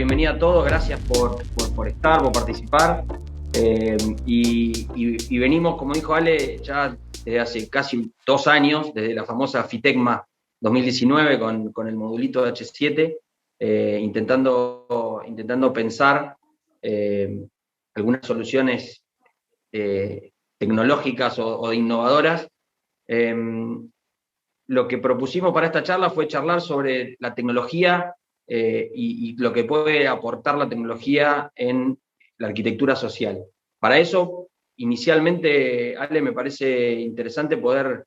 bienvenida a todos, gracias por estar, por participar. Y venimos, como dijo Ale, ya desde hace casi 2 años, desde la famosa FITECMA 2019 con el modulito de H7, intentando pensar algunas soluciones tecnológicas o de innovadoras. Lo que propusimos para esta charla fue charlar sobre la tecnología y lo que puede aportar la tecnología en la arquitectura social. Para eso, inicialmente, Ale, me parece interesante poder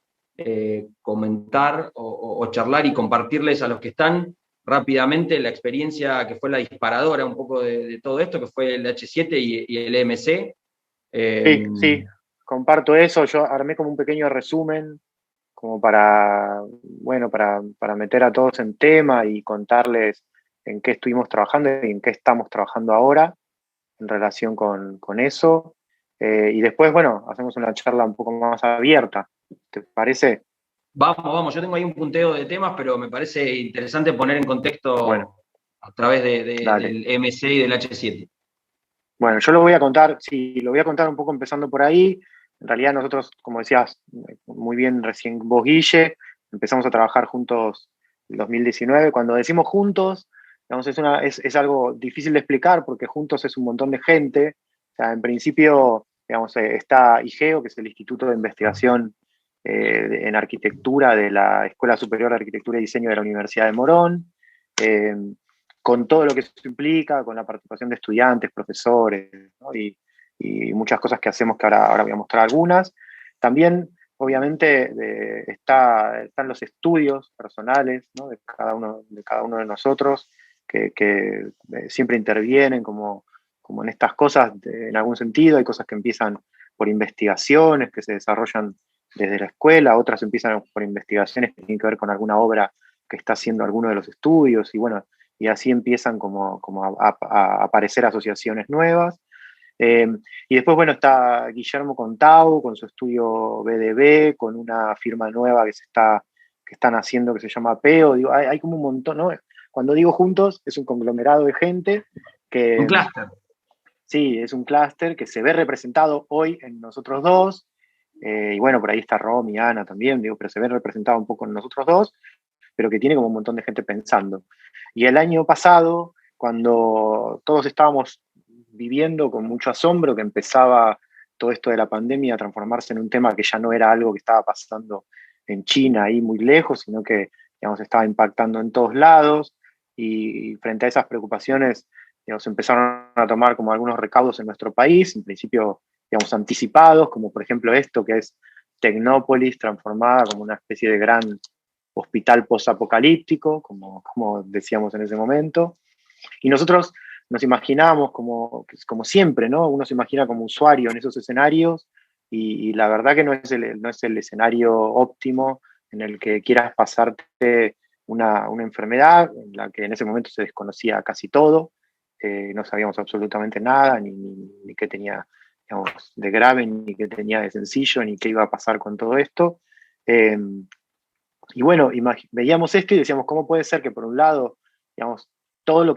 comentar o charlar y compartirles a los que están rápidamente la experiencia que fue la disparadora un poco de todo esto, que fue el H7 y el EMC. Sí, comparto eso. Yo armé como un pequeño resumen, como para meter a todos en tema y contarles en qué estuvimos trabajando y en qué estamos trabajando ahora en relación con eso. Y después, bueno, hacemos una charla un poco más abierta. ¿Te parece? Vamos, yo tengo ahí un punteo de temas, pero me parece interesante poner en Bueno, contexto a través dale. del MC y del H7. Bueno, yo lo voy a contar, sí, lo voy a contar un poco empezando por ahí. En realidad nosotros, como decías muy bien recién vos, Guille, empezamos a trabajar juntos en 2019. Cuando decimos juntos, digamos, es algo difícil de explicar porque juntos es un montón de gente. O sea, en principio, digamos, está IGEO, que es el Instituto de Investigación en Arquitectura de la Escuela Superior de Arquitectura y Diseño de la Universidad de Morón. Eh, con todo lo que eso implica, con la participación de estudiantes, profesores, ¿no? Y muchas cosas que hacemos que ahora voy a mostrar algunas. También, obviamente, están los estudios personales, ¿no? de cada uno de nosotros, que siempre intervienen como en estas cosas en algún sentido. Hay cosas que empiezan por investigaciones que se desarrollan desde la escuela, otras empiezan por investigaciones que tienen que ver con alguna obra que está haciendo alguno de los estudios, y bueno, y así empiezan como a aparecer asociaciones nuevas. Eh, y después, bueno, está Guillermo Contau con su estudio BDB, con una firma nueva que están haciendo que se llama PEO. Digo, hay como un montón, ¿no? Cuando digo juntos, es un conglomerado de gente Un que, clúster. sí, es un clúster que se ve representado hoy en nosotros dos. Y bueno, por ahí está Rom y Ana también, digo, pero se ve representado un poco en nosotros dos, pero que tiene como un montón de gente pensando. Y el año pasado, cuando todos estábamos viviendo con mucho asombro que empezaba todo esto de la pandemia a transformarse en un tema que ya no era algo que estaba pasando en China, ahí muy lejos, sino que, digamos, estaba impactando en todos lados, y frente a esas preocupaciones, digamos, empezaron a tomar como algunos recaudos en nuestro país, en principio, digamos, anticipados, como por ejemplo esto que es Tecnópolis transformada como una especie de gran hospital posapocalíptico, como decíamos en ese momento. Y nosotros nos imaginamos como siempre, ¿no? Uno se imagina como usuario en esos escenarios, y la verdad que no es el escenario óptimo en el que quieras pasarte una enfermedad en la que en ese momento se desconocía casi todo. No sabíamos absolutamente nada, ni qué tenía, digamos, de grave, ni qué tenía de sencillo, ni qué iba a pasar con todo esto. Eh, y bueno, veíamos esto y decíamos, ¿cómo puede ser que por un lado, digamos, todo lo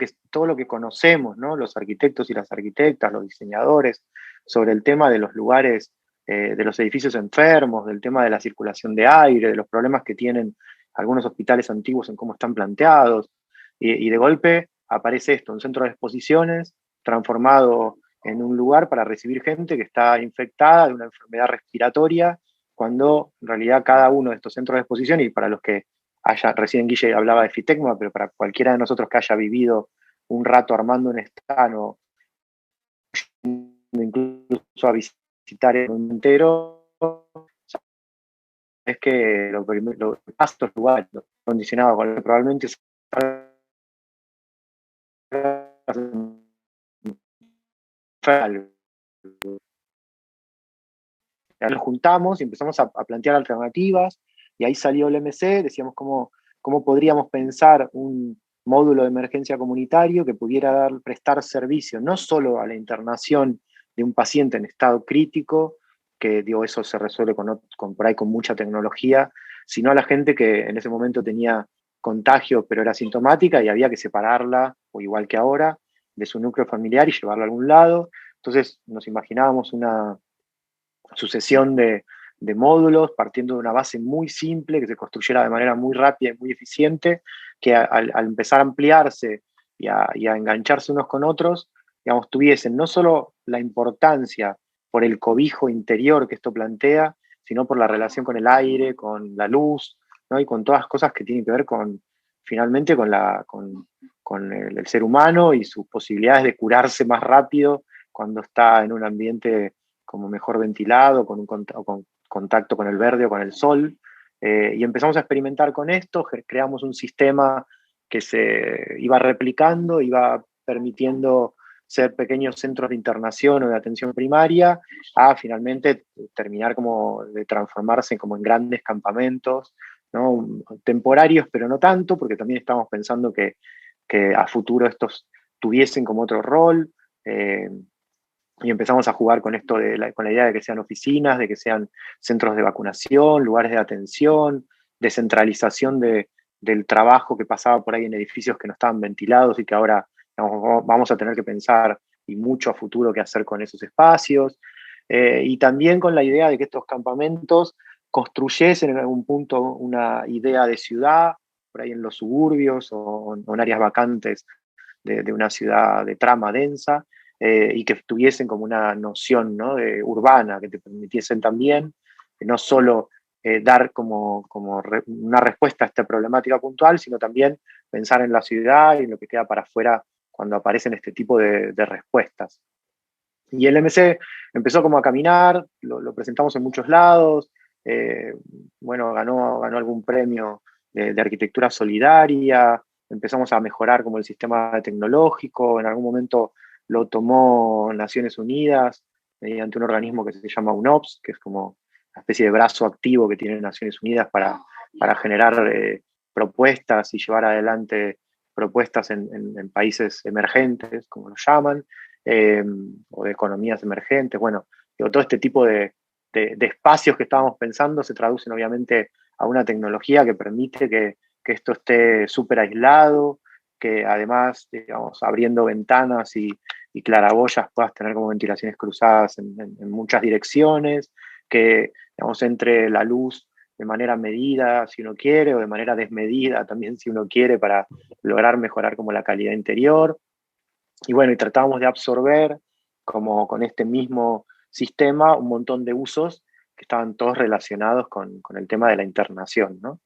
que conocemos, ¿no? Los arquitectos y las arquitectas, los diseñadores, sobre el tema de los lugares, de los edificios enfermos, del tema de la circulación de aire, de los problemas que tienen algunos hospitales antiguos en cómo están planteados, y de golpe aparece esto, un centro de exposiciones transformado en un lugar para recibir gente que está infectada de una enfermedad respiratoria, cuando en realidad cada uno de estos centros de exposición, y para los que recién Guille hablaba de FITECMA, pero para cualquiera de nosotros que haya vivido un rato armando un stand o incluso a visitar el mundo entero, es que lo estos lugares condicionados con probablemente nos juntamos y empezamos a plantear alternativas, y ahí salió el MC. Decíamos cómo podríamos pensar un módulo de emergencia comunitario que pudiera prestar servicio no solo a la internación de un paciente en estado crítico, que digo, eso se resuelve por ahí con mucha tecnología, sino a la gente que en ese momento tenía contagio pero era sintomática y había que separarla, o igual que ahora, de su núcleo familiar y llevarlo a algún lado. Entonces nos imaginábamos una sucesión de módulos partiendo de una base muy simple que se construyera de manera muy rápida y muy eficiente, que al empezar a ampliarse y a engancharse unos con otros, digamos, tuviesen no solo la importancia por el cobijo interior que esto plantea, sino por la relación con el aire, con la luz, ¿no? Y con todas las cosas que tienen que ver con, finalmente, con el ser humano y sus posibilidades de curarse más rápido cuando está en un ambiente como mejor ventilado, con contacto con el verde o con el sol. Y empezamos a experimentar con esto, creamos un sistema que se iba replicando, iba permitiendo ser pequeños centros de internación o de atención primaria, a finalmente terminar como de transformarse como en grandes campamentos, ¿no? Temporarios, pero no tanto, porque también estamos pensando que a futuro estos tuviesen como otro rol. Y empezamos a jugar con esto con la idea de que sean oficinas, de que sean centros de vacunación, lugares de atención, descentralización del trabajo que pasaba por ahí en edificios que no estaban ventilados y que ahora, digamos, vamos a tener que pensar y mucho a futuro qué hacer con esos espacios. Y también con la idea de que estos campamentos construyesen en algún punto una idea de ciudad, por ahí en los suburbios o en áreas vacantes de una ciudad de trama densa, y que tuviesen como una noción, ¿no?, urbana, que te permitiesen también no solo dar una respuesta a esta problemática puntual, sino también pensar en la ciudad y en lo que queda para afuera cuando aparecen este tipo de respuestas. Y el MC empezó como a caminar, lo presentamos en muchos lados, bueno, ganó algún premio de arquitectura solidaria, empezamos a mejorar como el sistema tecnológico, en algún momento lo tomó Naciones Unidas mediante un organismo que se llama UNOPS, que es como una especie de brazo activo que tiene Naciones Unidas para generar propuestas y llevar adelante propuestas en países emergentes, como lo llaman, o de economías emergentes. Bueno, digo, todo este tipo de espacios que estábamos pensando se traducen obviamente a una tecnología que permite que esto esté súper aislado, que además, digamos, abriendo ventanas y claraboyas puedas tener como ventilaciones cruzadas en muchas direcciones, que, digamos, entre la luz de manera medida si uno quiere o de manera desmedida también si uno quiere para lograr mejorar como la calidad interior. Y bueno, y tratábamos de absorber como con este mismo sistema un montón de usos que estaban todos relacionados con el tema de la internación, ¿no?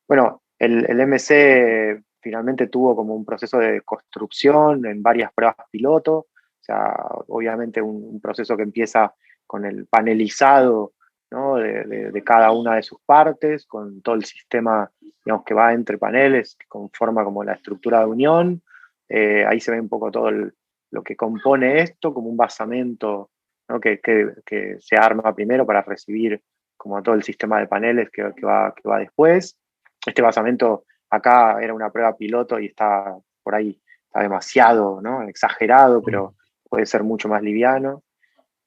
Bueno, el MC finalmente tuvo como un proceso de construcción en varias pruebas piloto, o sea, obviamente un proceso que empieza con el panelizado, ¿no?, de cada una de sus partes, con todo el sistema, digamos, que va entre paneles, que conforma como la estructura de unión. Ahí se ve un poco todo lo que compone esto, como un basamento, ¿no?, que se arma primero para recibir como todo el sistema de paneles que va después. Este basamento acá era una prueba piloto y está por ahí, está demasiado, ¿no?, exagerado, pero puede ser mucho más liviano.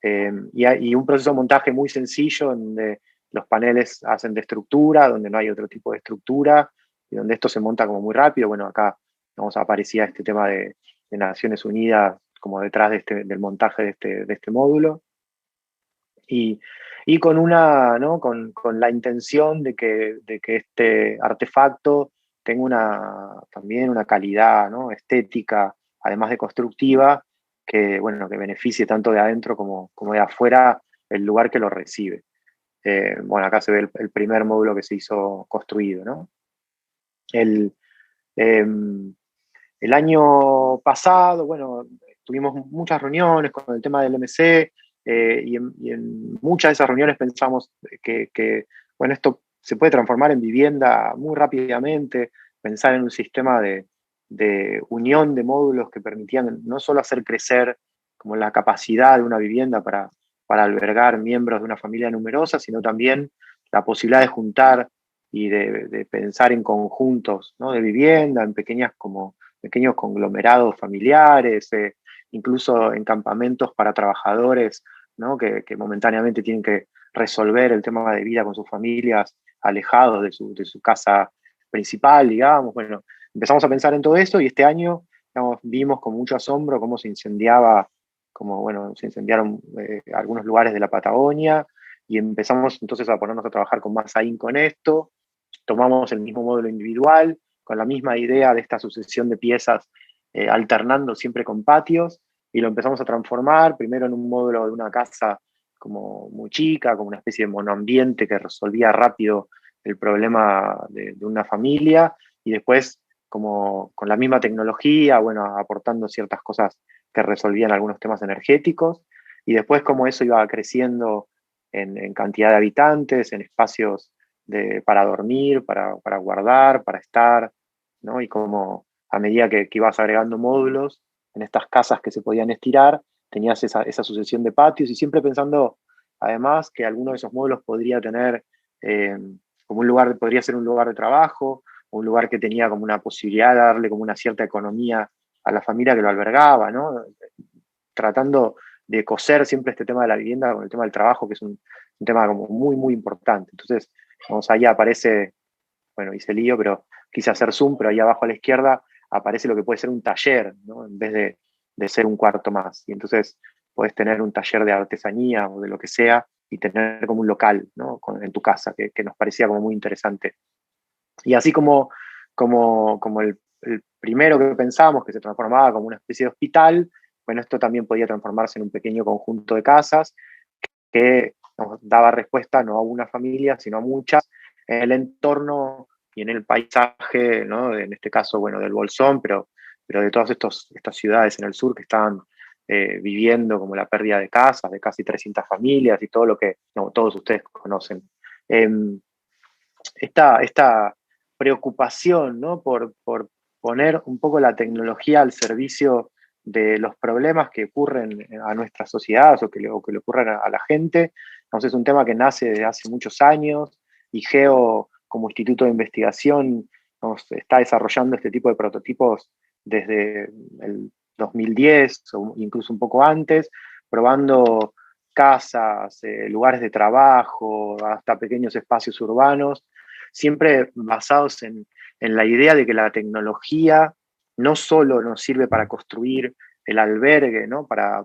Y un proceso de montaje muy sencillo, donde los paneles hacen de estructura, donde no hay otro tipo de estructura, y donde esto se monta como muy rápido. Bueno, acá aparecía este tema de Naciones Unidas como detrás del montaje de este módulo. Y con ¿no?, con la intención de que este artefacto tenga también una calidad, ¿no?, estética, además de constructiva, que, bueno, que beneficie tanto de adentro como de afuera el lugar que lo recibe. Bueno, acá se ve el primer módulo que se hizo construido, ¿no? El, eh, el año pasado, bueno, tuvimos muchas reuniones con el tema del MC, y en muchas de esas reuniones pensamos bueno, esto se puede transformar en vivienda muy rápidamente, pensar en un sistema de unión de módulos que permitían no solo hacer crecer como la capacidad de una vivienda para albergar miembros de una familia numerosa, sino también la posibilidad de juntar y de pensar en conjuntos, ¿no?, de vivienda, en pequeños conglomerados familiares, incluso en campamentos para trabajadores, ¿no?, que momentáneamente tienen que resolver el tema de vida con sus familias alejados de su casa principal, digamos. Bueno, empezamos a pensar en todo esto y este año digamos, vimos con mucho asombro cómo se incendiaba, como, bueno, se incendiaron algunos lugares de la Patagonia, y empezamos entonces a ponernos a trabajar con más ahínco en esto. Tomamos el mismo módulo individual, con la misma idea de esta sucesión de piezas, alternando siempre con patios, y lo empezamos a transformar, primero en un módulo de una casa como muy chica, como una especie de monoambiente que resolvía rápido el problema de una familia, y después como con la misma tecnología, bueno, aportando ciertas cosas que resolvían algunos temas energéticos, y después como eso iba creciendo en cantidad de habitantes, en espacios para dormir, para guardar, para estar, ¿no? Y como a medida que ibas agregando módulos en estas casas que se podían estirar, tenías esa sucesión de patios, y siempre pensando además que alguno de esos módulos podría tener eh, como un lugar, podría ser un lugar de trabajo, un lugar que tenía como una posibilidad de darle como una cierta economía a la familia que lo albergaba, ¿no? Tratando de coser siempre este tema de la vivienda con el tema del trabajo, que es un tema como muy, muy importante. Entonces, vamos, ahí aparece, bueno, hice lío, pero quise hacer zoom, pero ahí abajo a la izquierda aparece lo que puede ser un taller, ¿no? En vez de ser un cuarto más. Y entonces puedes tener un taller de artesanía o de lo que sea y tener como un local, ¿no? En tu casa, que nos parecía como muy interesante. Y así como el primero que pensábamos, que se transformaba como una especie de hospital, bueno, esto también podía transformarse en un pequeño conjunto de casas que nos daba respuesta no a una familia, sino a muchas, en el entorno y en el paisaje, ¿no? En este caso, bueno, del Bolsón, pero de todas estas ciudades en el sur que estaban viviendo como la pérdida de casas, de casi 300 familias y todo lo que no, todos ustedes conocen. Eh, esta preocupación, ¿no? por poner un poco la tecnología al servicio de los problemas que ocurren a nuestras sociedades o que le ocurren a la gente. Entonces es un tema que nace desde hace muchos años, y Geo, como instituto de investigación, está desarrollando este tipo de prototipos desde el 2010 o incluso un poco antes, probando casas, lugares de trabajo, hasta pequeños espacios urbanos, siempre basados en la idea de que la tecnología no solo nos sirve para construir el albergue, ¿no? para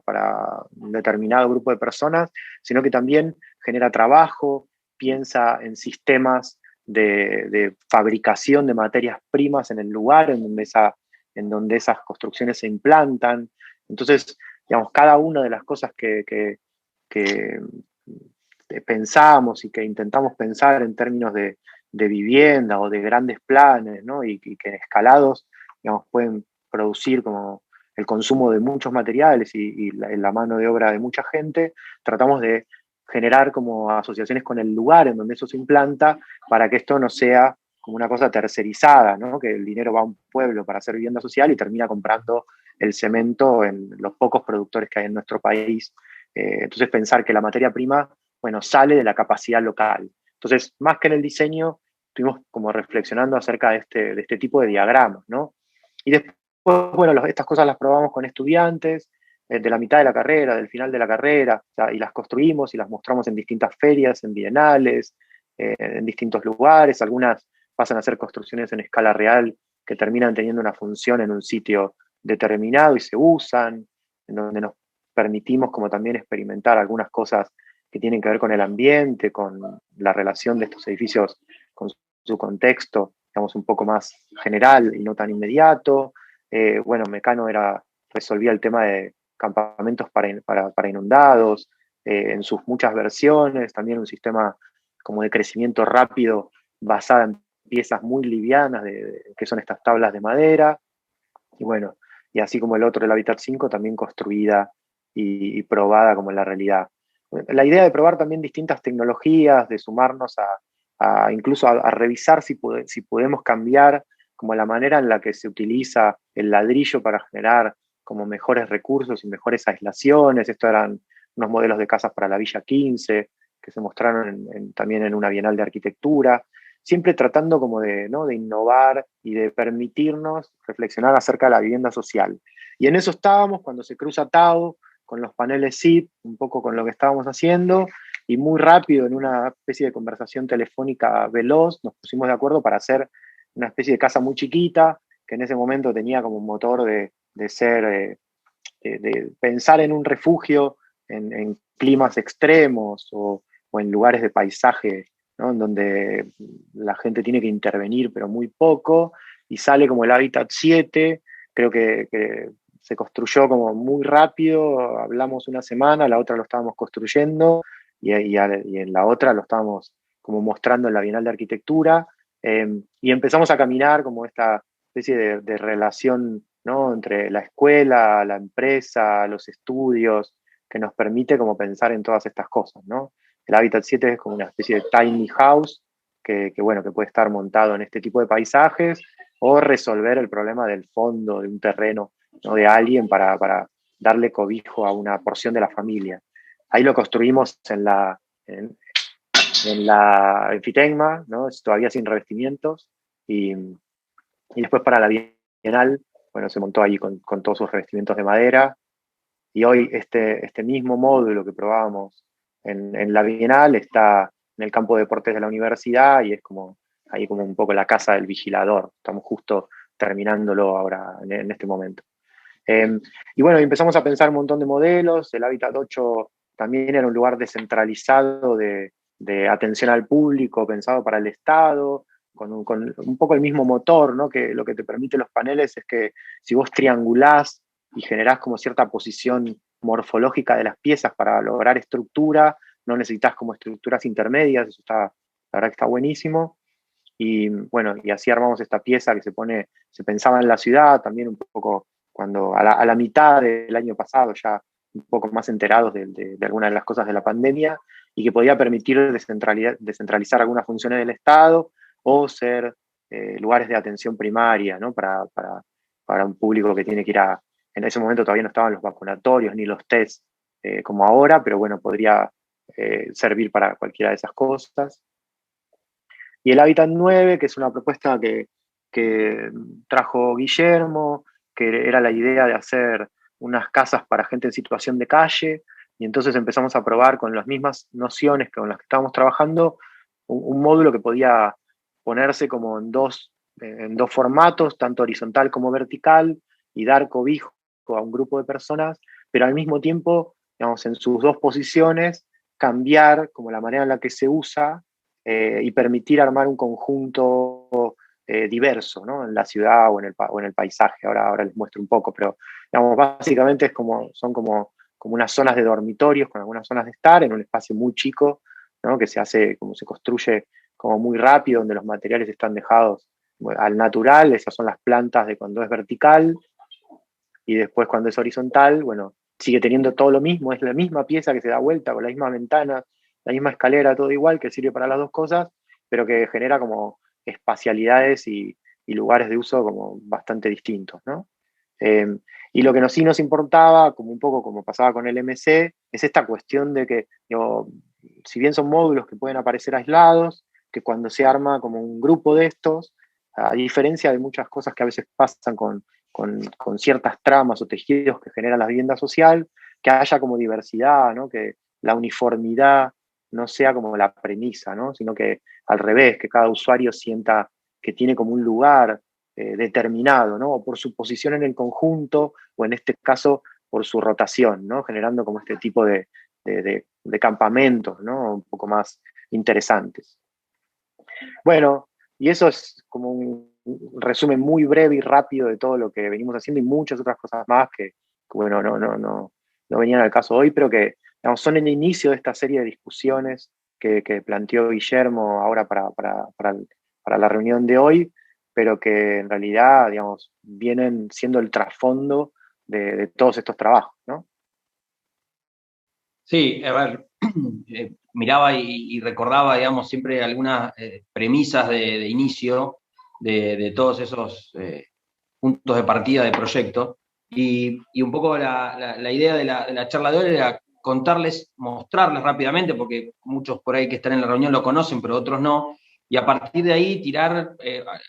un determinado grupo de personas, sino que también genera trabajo, piensa en sistemas de fabricación de materias primas en el lugar en donde esas construcciones se implantan. Entonces, digamos, cada una de las cosas que pensamos y que intentamos pensar en términos de vivienda o de grandes planes, ¿no? Y que escalados, digamos, pueden producir como el consumo de muchos materiales y la mano de obra de mucha gente, tratamos de generar como asociaciones con el lugar en donde eso se implanta, para que esto no sea como una cosa tercerizada, ¿no? Que el dinero va a un pueblo para hacer vivienda social y termina comprando el cemento en los pocos productores que hay en nuestro país. Entonces pensar que la materia prima, bueno, sale de la capacidad local. Entonces, más que en el diseño, estuvimos como reflexionando acerca de este tipo de diagramas, ¿no? Y después, bueno, estas cosas las probamos con estudiantes de la mitad de la carrera, del final de la carrera, o sea, y las construimos y las mostramos en distintas ferias, en bienales, en distintos lugares. Algunas pasan a ser construcciones en escala real que terminan teniendo una función en un sitio determinado y se usan, en donde nos permitimos como también experimentar algunas cosas que tienen que ver con el ambiente, con la relación de estos edificios con su contexto, digamos, un poco más general y no tan inmediato. Bueno, Mecano resolvía el tema de campamentos para inundados, en sus muchas versiones, también un sistema como de crecimiento rápido basada en piezas muy livianas, que son estas tablas de madera, y bueno, y así como el otro, el Habitat 5, también construida y probada como en la realidad. La idea de probar también distintas tecnologías, de sumarnos incluso a revisar si podemos cambiar como la manera en la que se utiliza el ladrillo para generar como mejores recursos y mejores aislaciones. Estos eran unos modelos de casas para la Villa 15 que se mostraron también en una Bienal de Arquitectura, siempre tratando como ¿no? de innovar y de permitirnos reflexionar acerca de la vivienda social. Y en eso estábamos cuando se cruza Tao con los paneles SIP, un poco con lo que estábamos haciendo, y muy rápido, en una especie de conversación telefónica veloz, nos pusimos de acuerdo para hacer una especie de casa muy chiquita, que en ese momento tenía como un motor de de pensar en un refugio en climas extremos o en lugares de paisaje, ¿no? En donde la gente tiene que intervenir, pero muy poco, y sale como el Hábitat 7. Creo que se construyó como muy rápido, hablamos una semana, la otra lo estábamos construyendo, y en la otra lo estábamos como mostrando en la Bienal de Arquitectura, y empezamos a caminar como esta especie de relación, ¿no? Entre la escuela, la empresa, los estudios, que nos permite como pensar en todas estas cosas, ¿no? El Hábitat 7 es como una especie de tiny house bueno, que puede estar montado en este tipo de paisajes o resolver el problema del fondo de un terreno, ¿no? De alguien para darle cobijo a una porción de la familia. Ahí lo construimos en la Enfitecma, ¿no? Es todavía sin revestimientos, y después para la Bienal, bueno, se montó allí con todos sus revestimientos de madera, y hoy este mismo módulo que probábamos en la Bienal está en el campo de deportes de la universidad, y es como ahí como un poco la casa del vigilador. Estamos justo terminándolo ahora en este momento. Y bueno, empezamos a pensar un montón de modelos. El Hábitat 8 también era un lugar descentralizado de atención al público, pensado para el Estado, con un poco el mismo motor, ¿no? Que lo que te permite los paneles es que si vos triangulás y generás como cierta posición morfológica de las piezas para lograr estructura, no necesitas como estructuras intermedias. Eso está, la verdad que está buenísimo. Y bueno, y así armamos esta pieza que se pensaba en la ciudad, también un poco cuando a la mitad del año pasado, ya un poco más enterados de algunas de las cosas de la pandemia, y que podía permitir descentralizar algunas funciones del Estado o ser lugares de atención primaria, ¿no? Para un público que tiene que ir en ese momento todavía no estaban los vacunatorios ni los test como ahora, pero bueno, podría servir para cualquiera de esas cosas. Y el Hábitat 9, que es una propuesta que trajo Guillermo, que era la idea de hacer unas casas para gente en situación de calle, y entonces empezamos a probar con las mismas nociones con las que estábamos trabajando, un módulo que podía ponerse como en dos formatos, tanto horizontal como vertical, y dar cobijo a un grupo de personas, pero al mismo tiempo, digamos, en sus dos posiciones, cambiar como la manera en la que se usa, y permitir armar un conjunto diverso, ¿no? En la ciudad o en el paisaje. Ahora les muestro un poco, pero digamos, básicamente son como unas zonas de dormitorios con algunas zonas de estar en un espacio muy chico, ¿no? Que se construye como muy rápido, donde los materiales están dejados al natural. Esas son las plantas de cuando es vertical, y después cuando es horizontal, bueno, sigue teniendo todo lo mismo, es la misma pieza que se da vuelta, con la misma ventana, la misma escalera, todo igual, que sirve para las dos cosas, pero que genera como espacialidades y lugares de uso como bastante distintos, ¿no? Eh, y lo que sí nos importaba, como un poco como pasaba con el MC, es esta cuestión de que, digo, si bien son módulos que pueden aparecer aislados, que cuando se arma como un grupo de estos, a diferencia de muchas cosas que a veces pasan con ciertas tramas o tejidos que generan la vivienda social, que haya como diversidad, ¿no? Que la uniformidad no sea como la premisa, ¿no? Sino que al revés, que cada usuario sienta que tiene como un lugar determinado, ¿no? O por su posición en el conjunto, o en este caso por su rotación, ¿no? Generando como este tipo de campamentos, ¿no? Un poco más interesantes. Bueno, y eso es como un resumen muy breve y rápido de todo lo que venimos haciendo, y muchas otras cosas más que bueno, no venían al caso hoy, pero que, digamos, son el inicio de esta serie de discusiones que planteó Guillermo ahora para la reunión de hoy, pero que en realidad, digamos, vienen siendo el trasfondo de todos estos trabajos, ¿no? Sí, a ver, miraba y recordaba, digamos, siempre algunas premisas de inicio de todos esos puntos de partida de proyecto. Y un poco la idea de la charla de hoy era contarles, mostrarles rápidamente, porque muchos por ahí que están en la reunión lo conocen, pero otros no, y a partir de ahí tirar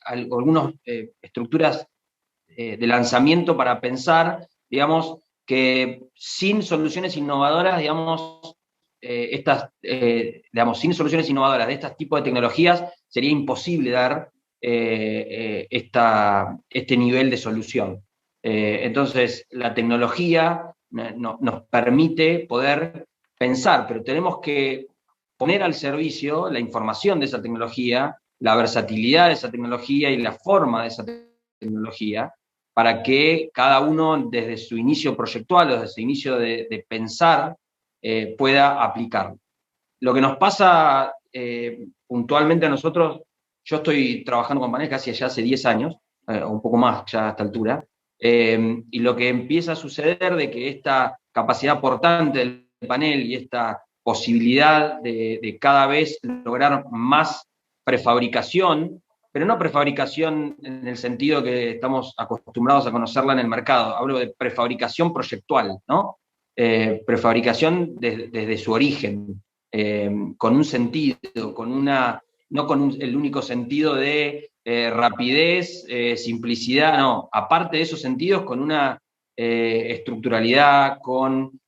algunas estructuras de lanzamiento para pensar, digamos, que sin soluciones innovadoras, digamos, digamos, sin soluciones innovadoras de este tipo de tecnologías, sería imposible dar este nivel de solución. Entonces, la tecnología nos permite poder pensar, pero tenemos que poner al servicio la información de esa tecnología, la versatilidad de esa tecnología y la forma de esa tecnología, para que cada uno desde su inicio proyectual o desde su inicio de pensar pueda aplicarlo. Lo que nos pasa puntualmente a nosotros, yo estoy trabajando con paneles casi ya hace 10 años, o un poco más ya a esta altura, y lo que empieza a suceder de que esta capacidad portante del panel y esta posibilidad de cada vez lograr más prefabricación, pero no prefabricación en el sentido que estamos acostumbrados a conocerla en el mercado, hablo de prefabricación proyectual, ¿no? Prefabricación desde su origen, con un sentido, no con el único sentido de rapidez, simplicidad, no, aparte de esos sentidos, con una estructuralidad, con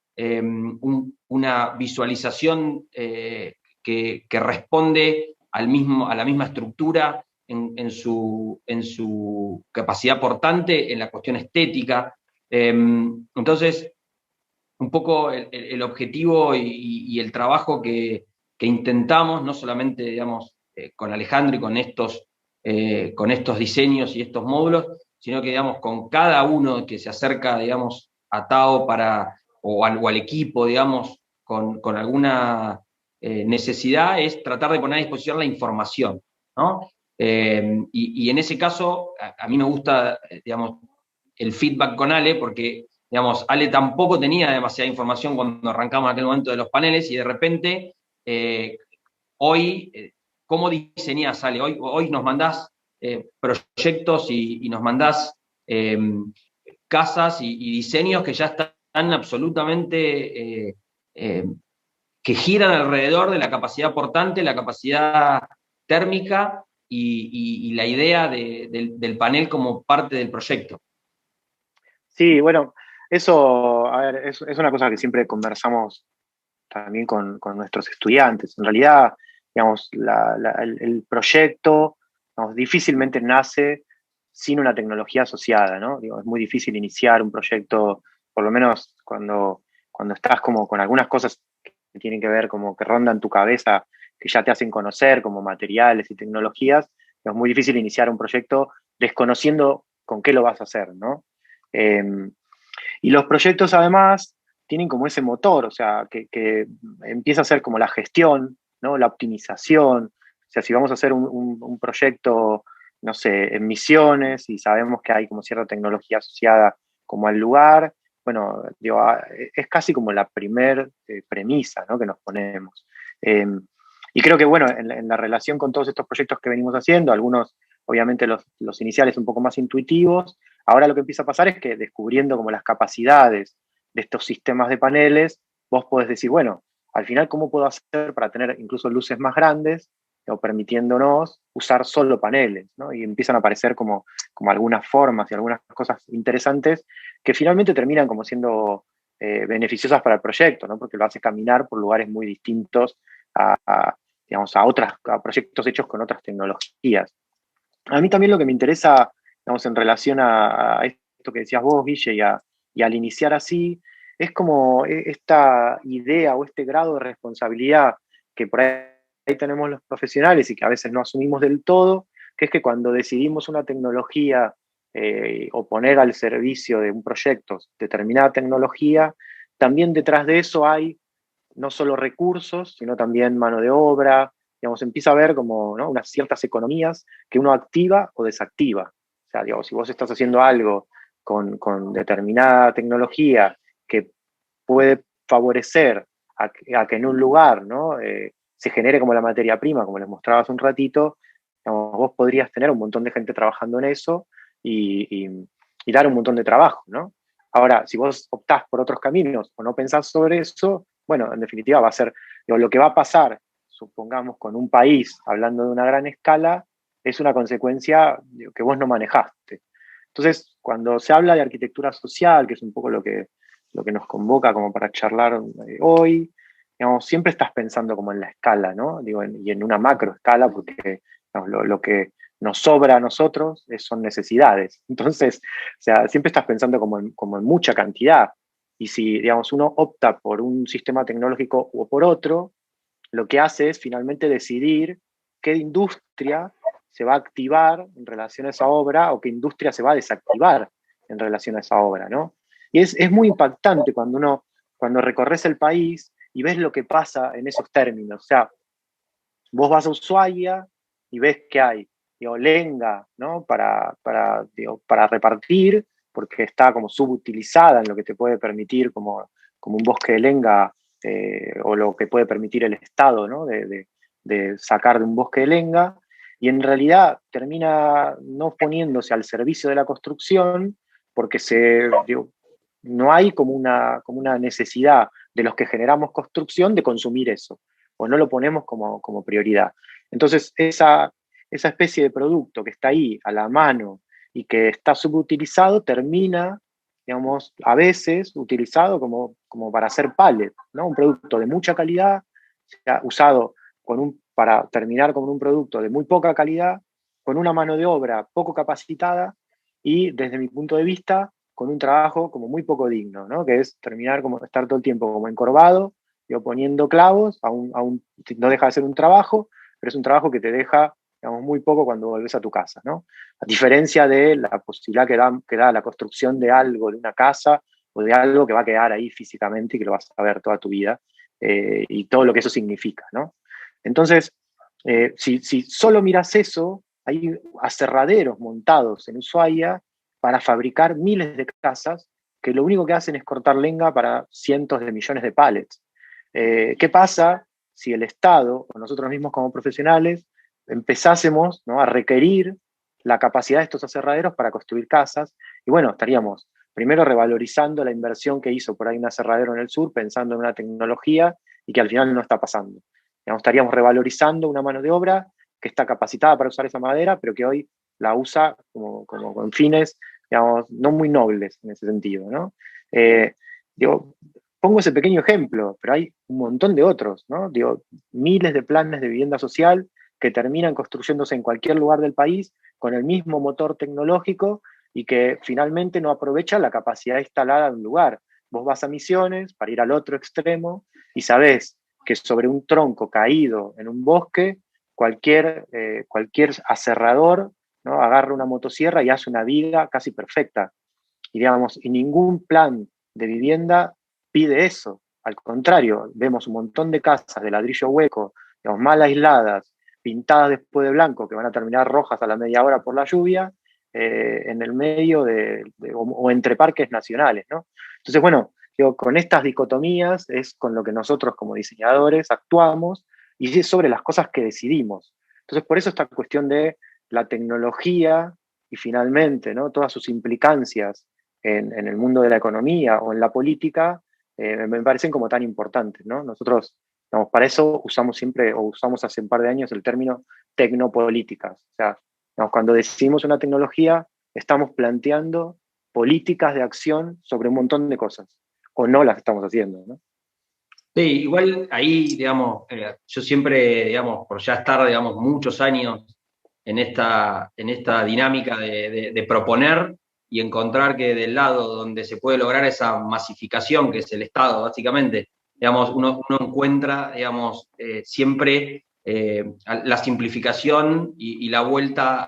una visualización que responde a la misma estructura en su capacidad portante, en la cuestión estética. Entonces, un poco el objetivo y el trabajo que intentamos, no solamente, digamos, con Alejandro y con estos diseños y estos módulos, sino que, digamos, con cada uno que se acerca, digamos, atado o al equipo, digamos, con alguna necesidad, es tratar de poner a disposición la información, ¿no? Y en ese caso, a mí me gusta, digamos, el feedback con Ale, porque digamos, Ale tampoco tenía demasiada información cuando arrancamos en aquel momento de los paneles y de repente, hoy, ¿cómo diseñás, Ale? Hoy nos mandás proyectos y nos mandás casas y diseños que ya están absolutamente, que giran alrededor de la capacidad portante, la capacidad térmica y la idea del panel como parte del proyecto. Sí, bueno, eso, a ver, es una cosa que siempre conversamos también con nuestros estudiantes. En realidad, digamos, el proyecto, digamos, difícilmente nace sin una tecnología asociada, ¿no? Digo, es muy difícil iniciar un proyecto, por lo menos cuando estás como con algunas cosas que tienen que ver, como que rondan tu cabeza, que ya te hacen conocer, como materiales y tecnologías. Es muy difícil iniciar un proyecto desconociendo con qué lo vas a hacer, ¿no? Eh, y los proyectos además tienen como ese motor, o sea, que empieza a ser como la gestión, ¿no? La optimización. O sea, si vamos a hacer un proyecto, no sé, en Misiones y sabemos que hay como cierta tecnología asociada como al lugar, bueno, digo, es casi como la primer premisa, ¿no? Que nos ponemos. Eh, y creo que, bueno, en la relación con todos estos proyectos que venimos haciendo, algunos, obviamente, los iniciales un poco más intuitivos, ahora lo que empieza a pasar es que descubriendo como las capacidades de estos sistemas de paneles, vos podés decir, bueno, al final, ¿cómo puedo hacer para tener incluso luces más grandes o permitiéndonos usar solo paneles? ¿No? Y empiezan a aparecer como algunas formas y algunas cosas interesantes que finalmente terminan como siendo beneficiosas para el proyecto, ¿no? Porque lo hace caminar por lugares muy distintos digamos, a proyectos hechos con otras tecnologías. A mí también lo que me interesa, digamos, en relación a esto que decías vos, Guille, y al iniciar así, es como esta idea o este grado de responsabilidad que por ahí tenemos los profesionales y que a veces no asumimos del todo, que es que cuando decidimos una tecnología o poner al servicio de un proyecto determinada tecnología, también detrás de eso hay no solo recursos, sino también mano de obra, digamos, empieza a haber como, ¿no? Unas ciertas economías que uno activa o desactiva. O sea, digamos, si vos estás haciendo algo con determinada tecnología que puede favorecer a que en un lugar, ¿no? Se genere como la materia prima, como les mostraba hace un ratito, digamos, vos podrías tener un montón de gente trabajando en eso y dar un montón de trabajo, ¿no? Ahora, si vos optás por otros caminos o no pensás sobre eso, bueno, en definitiva va a ser, digo, lo que va a pasar, supongamos, con un país, hablando de una gran escala, es una consecuencia digo, que vos no manejaste. Entonces, cuando se habla de arquitectura social, que es un poco lo que nos convoca como para charlar hoy, digamos, siempre estás pensando como en la escala, ¿no? Digo, y en una macro escala, porque digamos, nos sobra a nosotros son necesidades. Entonces, o sea, siempre estás pensando como en mucha cantidad. Y si, digamos, uno opta por un sistema tecnológico o por otro, lo que hace es finalmente decidir qué industria se va a activar en relación a esa obra o qué industria se va a desactivar en relación a esa obra, ¿no? Y es muy impactante cuando recorres el país y ves lo que pasa en esos términos. O sea, vos vas a Ushuaia y ves que hay, digo, lenga, ¿no? Para repartir, porque está como subutilizada en lo que te puede permitir como un bosque de lenga, o lo que puede permitir el Estado, ¿no? De sacar de un bosque de lenga, y en realidad termina no poniéndose al servicio de la construcción, porque no hay como una necesidad de los que generamos construcción de consumir eso, o no lo ponemos como prioridad. Entonces, esa especie de producto que está ahí a la mano y que está subutilizado termina, digamos, a veces utilizado como para hacer pallet, ¿no? Un producto de mucha calidad, usado para terminar con un producto de muy poca calidad, con una mano de obra poco capacitada y, desde mi punto de vista, con un trabajo como muy poco digno, ¿no? Que es terminar como estar todo el tiempo como encorvado, poniendo clavos, no deja de ser un trabajo, pero es un trabajo que te deja, digamos, muy poco cuando volvés a tu casa, ¿no? A diferencia de la posibilidad que da la construcción de algo, de una casa, o de algo que va a quedar ahí físicamente y que lo vas a ver toda tu vida, y todo lo que eso significa, ¿no? Entonces, si solo miras eso, hay aserraderos montados en Ushuaia para fabricar miles de casas que lo único que hacen es cortar lenga para cientos de millones de pallets. ¿Qué pasa si el Estado, o nosotros mismos como profesionales, empezásemos, ¿no?, a requerir la capacidad de estos aserraderos para construir casas? Y bueno, estaríamos primero revalorizando la inversión que hizo por ahí un aserradero en el sur, pensando en una tecnología y que al final no está pasando. Digamos, estaríamos revalorizando una mano de obra que está capacitada para usar esa madera, pero que hoy la usa como con fines, digamos, no muy nobles en ese sentido, ¿no? Digo, pongo ese pequeño ejemplo, pero hay un montón de otros, ¿no? Digo, miles de planes de vivienda social que terminan construyéndose en cualquier lugar del país con el mismo motor tecnológico y que finalmente no aprovechan la capacidad instalada de un lugar. Vos vas a Misiones para ir al otro extremo y sabés que sobre un tronco caído en un bosque, cualquier aserrador, ¿no?, agarra una motosierra y hace una viga casi perfecta. Y, digamos, y ningún plan de vivienda pide eso. Al contrario, vemos un montón de casas de ladrillo hueco, digamos, mal aisladas, pintadas después de blanco, que van a terminar rojas a la media hora por la lluvia, en el medio o entre parques nacionales, ¿no? Entonces, bueno, con estas dicotomías es con lo que nosotros como diseñadores actuamos y es sobre las cosas que decidimos. Entonces, por eso esta cuestión de la tecnología y finalmente, ¿no?, todas sus implicancias en el mundo de la economía o en la política, me parecen como tan importantes, ¿no? Nosotros, digamos, para eso usamos hace un par de años el término tecnopolíticas. O sea, digamos, cuando decidimos una tecnología, estamos planteando políticas de acción sobre un montón de cosas, o no las estamos haciendo, ¿no? Sí, igual ahí, digamos, yo siempre, digamos, por ya estar, digamos, muchos años en esta dinámica de proponer y encontrar que del lado donde se puede lograr esa masificación, que es el Estado, básicamente, digamos, uno encuentra, digamos, siempre la simplificación y la vuelta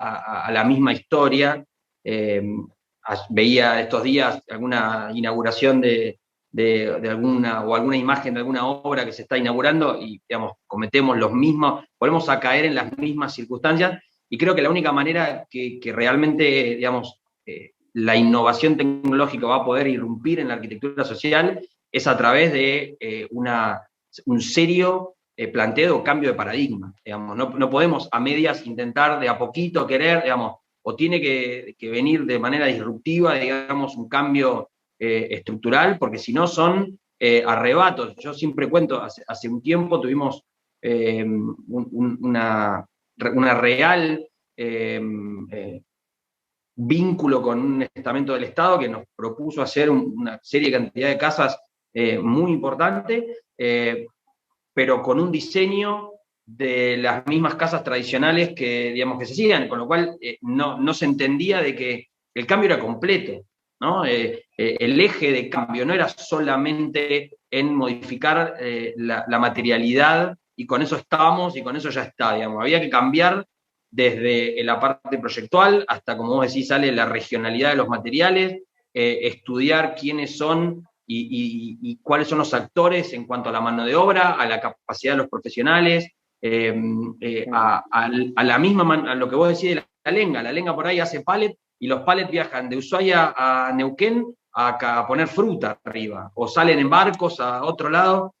a la misma historia. Eh, Veía estos días alguna inauguración de alguna imagen de alguna obra que se está inaugurando y, digamos, cometemos los mismos, volvemos a caer en las mismas circunstancias, y creo que la única manera que realmente, digamos, la innovación tecnológica va a poder irrumpir en la arquitectura social es a través de un serio planteo o cambio de paradigma. Digamos, no podemos a medias intentar de a poquito querer, digamos, o tiene que venir de manera disruptiva, digamos, un cambio estructural, porque si no son arrebatos. Yo siempre cuento, hace un tiempo tuvimos una real vínculo con un estamento del Estado que nos propuso hacer una serie de cantidad de casas muy importante, pero con un diseño de las mismas casas tradicionales que, digamos, que se hacían, con lo cual no se entendía de que el cambio era completo, ¿no? El eje de cambio no era solamente en modificar la materialidad y con eso estábamos y con eso ya está, digamos. Había que cambiar desde la parte proyectual hasta, como vos decís, sale la regionalidad de los materiales, estudiar quiénes son y cuáles son los actores en cuanto a la mano de obra, a la capacidad de los profesionales, a la misma, a lo que vos decís de la lenga por ahí hace pallet y los pallets viajan de Ushuaia a Neuquén a poner fruta arriba, o salen en barcos a otro lado,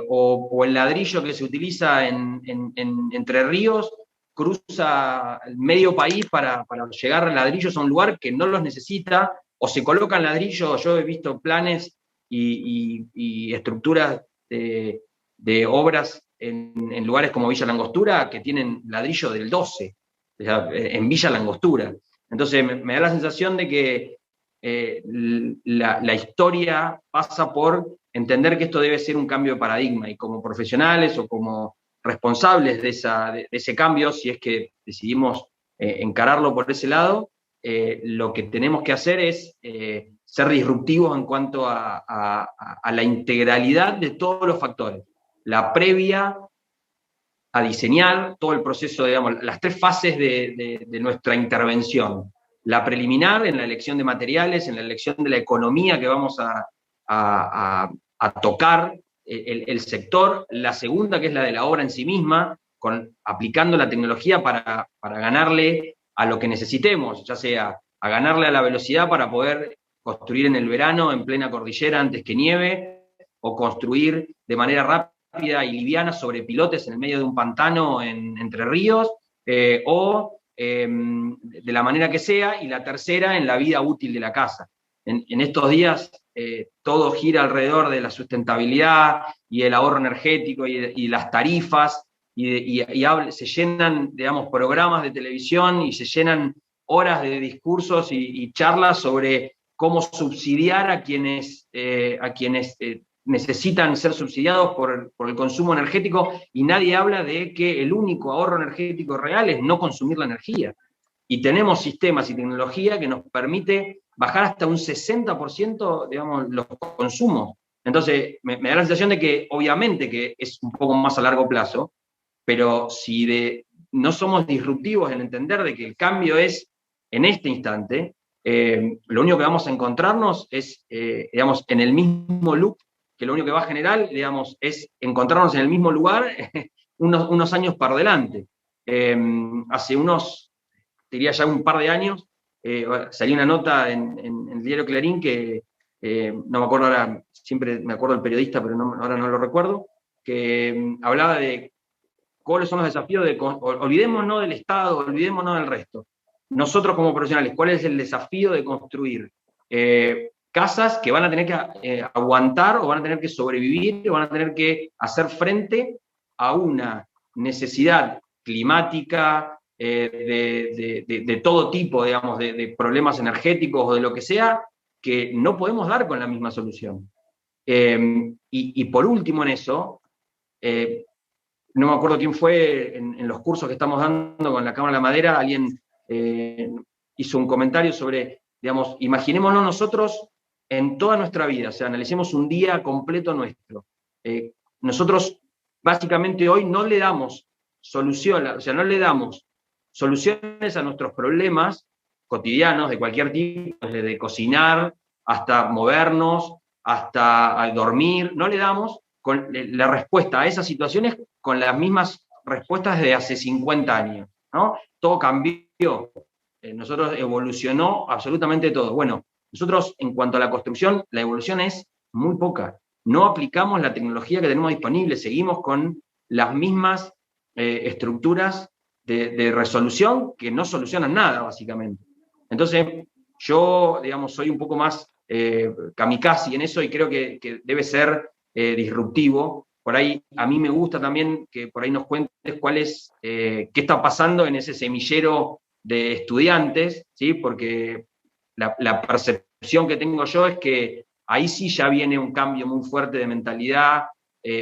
o el ladrillo que se utiliza en Entre Ríos cruza medio país para llegar ladrillos a un lugar que no los necesita, o se colocan ladrillos. Yo he visto planes y estructuras de obras en lugares como Villa Langostura que tienen ladrillo del 12, o sea, en Villa Langostura. Entonces me da la sensación de que la historia pasa por entender que esto debe ser un cambio de paradigma, y como profesionales o como responsables de ese cambio, si es que decidimos encararlo por ese lado, lo que tenemos que hacer es ser disruptivos en cuanto a la integralidad de todos los factores. La previa a diseñar, todo el proceso, digamos, las 3 fases de nuestra intervención. La preliminar, en la elección de materiales, en la elección de la economía que vamos a tocar el sector. La segunda, que es la de la obra en sí misma, aplicando la tecnología para ganarle a lo que necesitemos, ya sea a ganarle a la velocidad para poder construir en el verano en plena cordillera antes que nieve, o construir de manera rápida y liviana sobre pilotes en el medio de un pantano en Entre Ríos, o de la manera que sea. Y la tercera, en la vida útil de la casa. En estos días todo gira alrededor de la sustentabilidad y el ahorro energético y las tarifas, se llenan, digamos, programas de televisión y se llenan horas de discursos y charlas sobre cómo subsidiar a quienes necesitan ser subsidiados por el consumo energético, y nadie habla de que el único ahorro energético real es no consumir la energía. Y tenemos sistemas y tecnología que nos permite bajar hasta un 60%, digamos, los consumos. Entonces, me da la sensación de que, obviamente, que es un poco más a largo plazo, pero si no somos disruptivos en entender de que el cambio es en este instante, lo único que vamos a encontrarnos es, digamos, en el mismo loop, que lo único que va a generar, digamos, es encontrarnos en el mismo lugar unos años por delante. Hace diría ya un par de años, salió una nota en el diario Clarín que, no me acuerdo ahora, siempre me acuerdo del periodista, pero ahora no lo recuerdo, que hablaba de cuáles son los desafíos olvidémonos del Estado, olvidémonos del resto. Nosotros como profesionales, ¿cuál es el desafío de construir casas que van a tener que aguantar, o van a tener que sobrevivir, o van a tener que hacer frente a una necesidad climática, de todo tipo, digamos, de problemas energéticos o de lo que sea, que no podemos dar con la misma solución? Y por último en eso, no me acuerdo quién fue en los cursos que estamos dando con la Cámara de la Madera, alguien hizo un comentario sobre, digamos, imaginémonos nosotros en toda nuestra vida, o sea, analicemos un día completo nuestro. Nosotros básicamente hoy no le damos soluciones a nuestros problemas cotidianos de cualquier tipo, desde cocinar hasta movernos, hasta dormir. No le damos con la respuesta a esas situaciones con las mismas respuestas de hace 50 años, ¿no? Todo cambió. Nosotros evolucionó absolutamente todo. Bueno, nosotros en cuanto a la construcción, la evolución es muy poca. No aplicamos la tecnología que tenemos disponible, seguimos con las mismas estructuras de resolución que no solucionan nada, básicamente. Entonces, yo, digamos, soy un poco más kamikaze en eso, y creo que debe ser disruptivo. Por ahí, a mí me gusta también que por ahí nos cuentes qué está pasando en ese semillero de estudiantes, ¿sí? Porque la percepción que tengo yo es que ahí sí ya viene un cambio muy fuerte de mentalidad,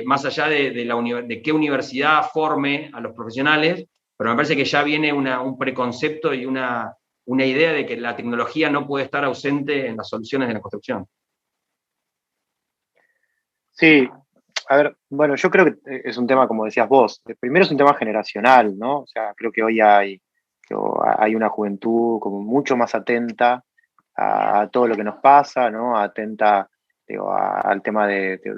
más allá de qué universidad forme a los profesionales, pero me parece que ya viene un preconcepto y una idea de que la tecnología no puede estar ausente en las soluciones de la construcción. Sí, a ver, bueno, yo creo que es un tema, como decías vos, primero es un tema generacional, ¿no? O sea, creo que hoy hay una juventud como mucho más atenta a todo lo que nos pasa, ¿no? Atenta, digo, al tema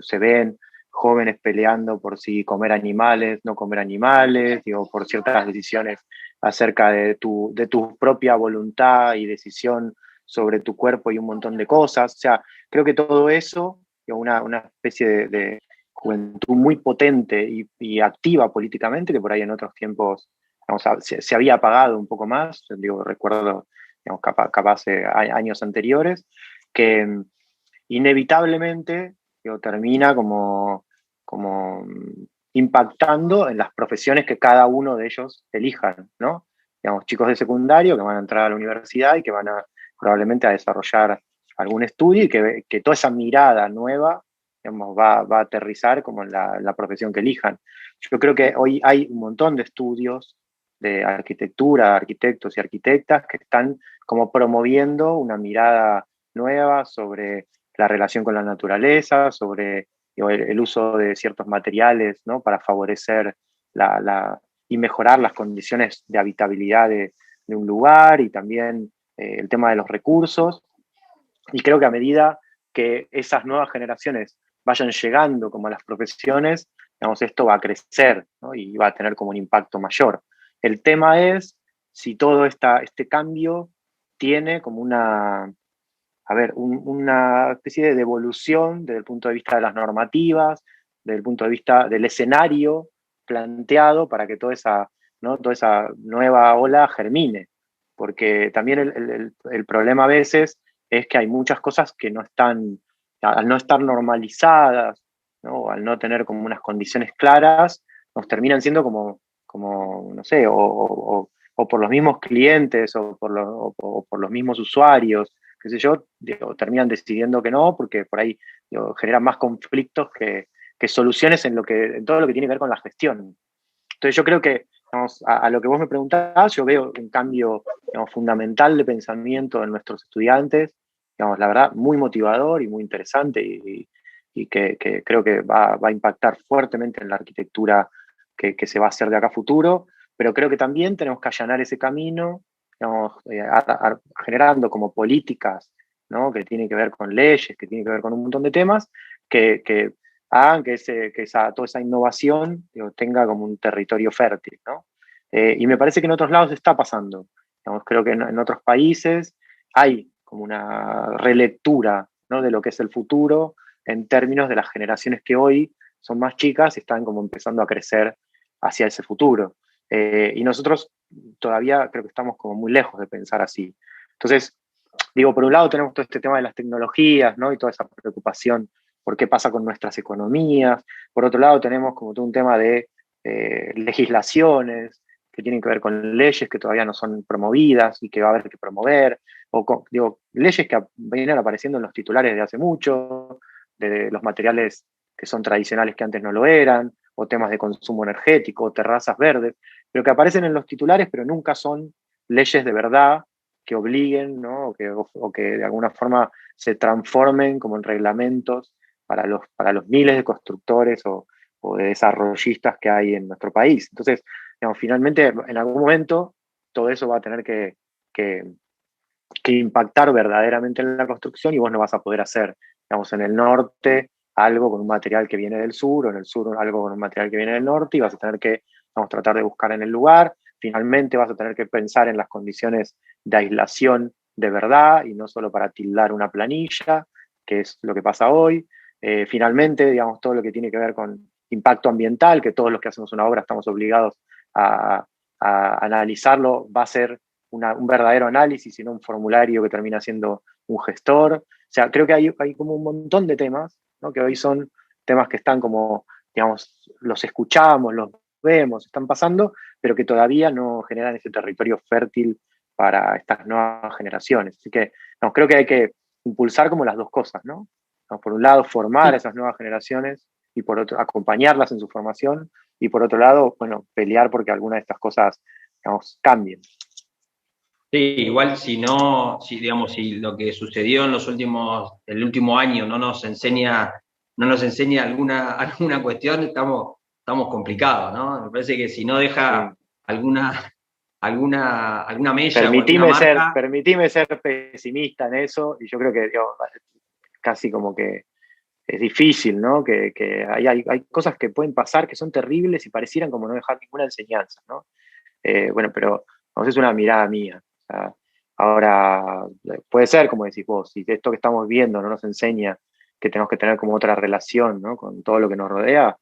se ven jóvenes peleando por si comer animales, no comer animales, digo, por ciertas decisiones acerca de tu propia voluntad y decisión sobre tu cuerpo y un montón de cosas. O sea, creo que todo eso, digo, una especie de juventud muy potente y activa políticamente, que por ahí en otros tiempos, digamos, se había apagado un poco más. Digo, recuerdo, digamos, capaz años anteriores, que inevitablemente, digo, termina como impactando en las profesiones que cada uno de ellos elijan, ¿no? Digamos, chicos de secundario que van a entrar a la universidad y que van a probablemente a desarrollar algún estudio y que toda esa mirada nueva, digamos, va a aterrizar como en la profesión que elijan. Yo creo que hoy hay un montón de estudios de arquitectura, arquitectos y arquitectas que están como promoviendo una mirada nueva sobre la relación con la naturaleza, sobre, digo, el uso de ciertos materiales, ¿no? Para favorecer y mejorar las condiciones de habitabilidad de un lugar, y también el tema de los recursos. Y creo que a medida que esas nuevas generaciones vayan llegando como a las profesiones, digamos, esto va a crecer, ¿no? Y va a tener como un impacto mayor. El tema es si todo este cambio tiene como una especie de devolución desde el punto de vista de las normativas, desde el punto de vista del escenario planteado para que ¿no? Toda esa nueva ola germine. Porque también el problema a veces es que hay muchas cosas que no están, al no estar normalizadas, ¿no? Al no tener como unas condiciones claras, nos terminan siendo como no sé, o por los mismos clientes o por los mismos usuarios, qué sé yo, digo, terminan decidiendo que no, porque por ahí, digo, generan más conflictos que soluciones en todo lo que tiene que ver con la gestión. Entonces yo creo que, digamos, a lo que vos me preguntabas, yo veo un cambio, digamos, fundamental de pensamiento en nuestros estudiantes, digamos, la verdad, muy motivador y muy interesante, y que creo que va a impactar fuertemente en la arquitectura que se va a hacer de acá a futuro, pero creo que también tenemos que allanar ese camino, digamos, generando como políticas, ¿no? Que tienen que ver con leyes, que tienen que ver con un montón de temas, que hagan toda esa innovación, digo, tenga como un territorio fértil, ¿no? Y me parece que en otros lados está pasando. Digamos, creo que en otros países hay como una relectura, ¿no? De lo que es el futuro en términos de las generaciones que hoy son más chicas y están como empezando a crecer hacia ese futuro. Y nosotros todavía creo que estamos como muy lejos de pensar así. Entonces, digo, por un lado tenemos todo este tema de las tecnologías, ¿no? Y toda esa preocupación por qué pasa con nuestras economías. Por otro lado tenemos como todo un tema de legislaciones que tienen que ver con leyes que todavía no son promovidas y que va a haber que promover, digo, leyes que vienen apareciendo en los titulares de hace mucho, de los materiales que son tradicionales que antes no lo eran, o temas de consumo energético, o terrazas verdes, pero que aparecen en los titulares, pero nunca son leyes de verdad que obliguen, ¿no? O que de alguna forma se transformen como en reglamentos para los miles de constructores o de desarrollistas que hay en nuestro país. Entonces, digamos, finalmente, en algún momento, todo eso va a tener que, que impactar verdaderamente en la construcción, y vos no vas a poder hacer, digamos, en el norte algo con un material que viene del sur, o en el sur algo con un material que viene del norte, y vas a tener que, vamos, tratar de buscar en el lugar. Finalmente vas a tener que pensar en las condiciones de aislación de verdad y no solo para tildar una planilla, que es lo que pasa hoy. Finalmente, digamos, todo lo que tiene que ver con impacto ambiental, que todos los que hacemos una obra estamos obligados a, a analizarlo, va a ser un verdadero análisis y no un formulario que termina siendo un gestor. O sea, creo que hay como un montón de temas, ¿no? Que hoy son temas que están como, digamos, los escuchamos, los vemos, están pasando, pero que todavía no generan ese territorio fértil para estas nuevas generaciones. Así que no, creo que hay que impulsar como las dos cosas, ¿no? Por un lado, formar a Sí, esas nuevas generaciones y por otro, acompañarlas en su formación, y por otro lado, bueno, pelear porque alguna de estas cosas, digamos, cambien. Sí, igual si no, si digamos, si lo que sucedió en el último año no nos enseña alguna cuestión, estamos complicados, ¿no? Me parece que si no deja Sí. alguna mella o alguna marca. Permitime ser pesimista en eso, y yo creo que digo, casi como que es difícil, ¿no? Que hay cosas que pueden pasar que son terribles y parecieran como no dejar ninguna enseñanza, ¿no? Bueno, pero vamos, es una mirada mía. O sea, ahora, puede ser, como decís vos, si esto que estamos viendo no nos enseña que tenemos que tener como otra relación, ¿no? Con todo lo que nos rodea,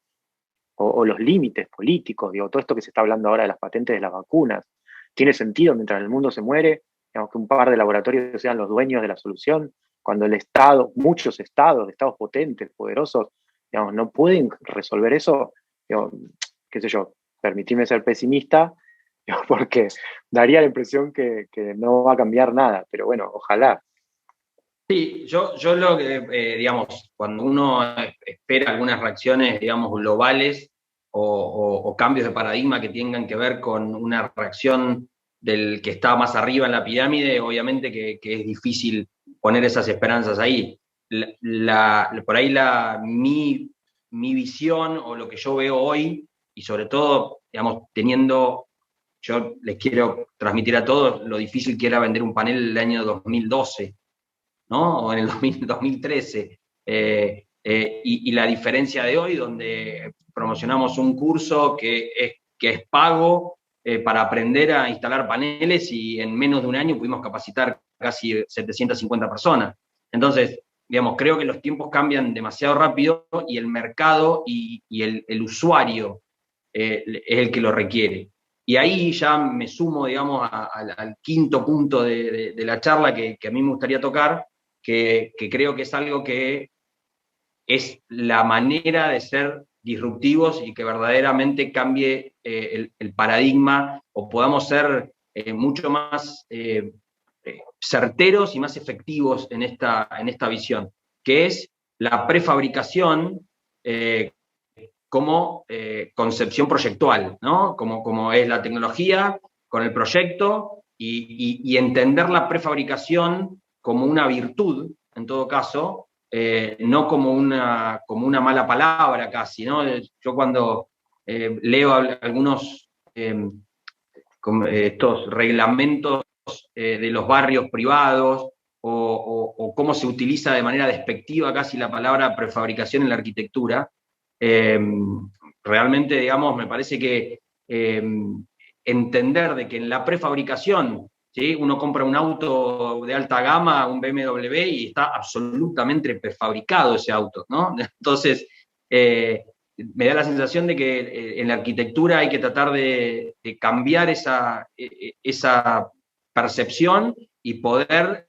o los límites políticos, digo, todo esto que se está hablando ahora de las patentes de las vacunas, tiene sentido mientras el mundo se muere, digamos, que un par de laboratorios sean los dueños de la solución, cuando el Estado, muchos estados potentes, poderosos, digamos, no pueden resolver eso, digo, qué sé yo, permitime ser pesimista, digo, porque daría la impresión que no va a cambiar nada, pero bueno, ojalá. Sí, yo lo que, digamos, cuando uno espera algunas reacciones, digamos, globales o cambios de paradigma que tengan que ver con una reacción del que está más arriba en la pirámide, obviamente que es difícil poner esas esperanzas ahí. Por ahí mi visión o lo que yo veo hoy, y sobre todo, digamos, yo les quiero transmitir a todos lo difícil que era vender un panel el año 2012, ¿no? O en el 2013. Y la diferencia de hoy, donde promocionamos un curso que es pago para aprender a instalar paneles y en menos de un año pudimos capacitar casi 750 personas. Entonces, digamos, creo que los tiempos cambian demasiado rápido y el mercado y el usuario es el que lo requiere. Y ahí ya me sumo, digamos, al quinto punto de la charla que a mí me gustaría tocar, que creo que es algo que es la manera de ser disruptivos y que verdaderamente cambie el paradigma o podamos ser mucho más certeros y más efectivos en esta visión, que es la prefabricación como concepción proyectual, ¿no? Como es la tecnología con el proyecto y entender la prefabricación como una virtud, en todo caso, no como una mala palabra casi, ¿no? Yo cuando leo algunos estos reglamentos de los barrios privados o cómo se utiliza de manera despectiva casi la palabra prefabricación en la arquitectura, eh, realmente, digamos, me parece que entender de que en la prefabricación, ¿sí? Uno compra un auto de alta gama, un BMW, y está absolutamente prefabricado ese auto, ¿no? Entonces, me da la sensación de que en la arquitectura hay que tratar de cambiar esa percepción y poder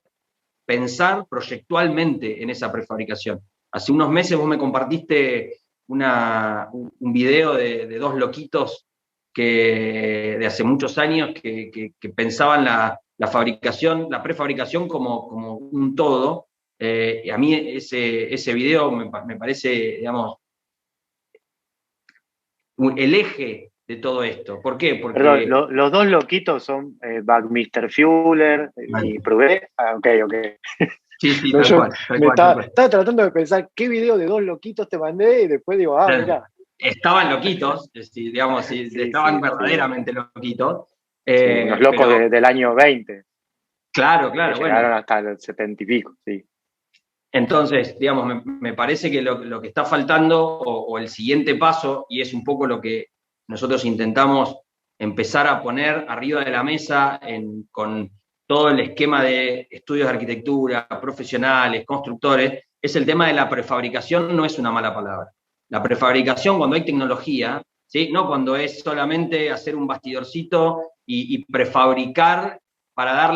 pensar proyectualmente en esa prefabricación. Hace unos meses vos me compartiste un video de dos loquitos de hace muchos años que pensaban la fabricación, la prefabricación como un todo. Y a mí ese video me parece, digamos, el eje de todo esto. ¿Por qué? Perdón, Porque... los dos loquitos son Buckminster Fuller y Prouvé. Ah, ok, ok. Sí, sí, No, tal yo cual, tal cual, tal cual. estaba tratando de pensar qué video de dos loquitos te mandé y después digo, ah, mirá. Estaban loquitos, digamos, Sí, estaban sí, sí. verdaderamente loquitos, Sí, unos locos pero del año 20 claro, que claro, bueno. llegaron hasta el 70 y pico, sí. Entonces, digamos, me parece que lo que está faltando o el siguiente paso, y es un poco lo que nosotros intentamos empezar a poner arriba de la mesa con todo el esquema de estudios de arquitectura, profesionales, constructores, es el tema de la prefabricación. No es una mala palabra. La prefabricación cuando hay tecnología, ¿sí? No cuando es solamente hacer un bastidorcito y prefabricar para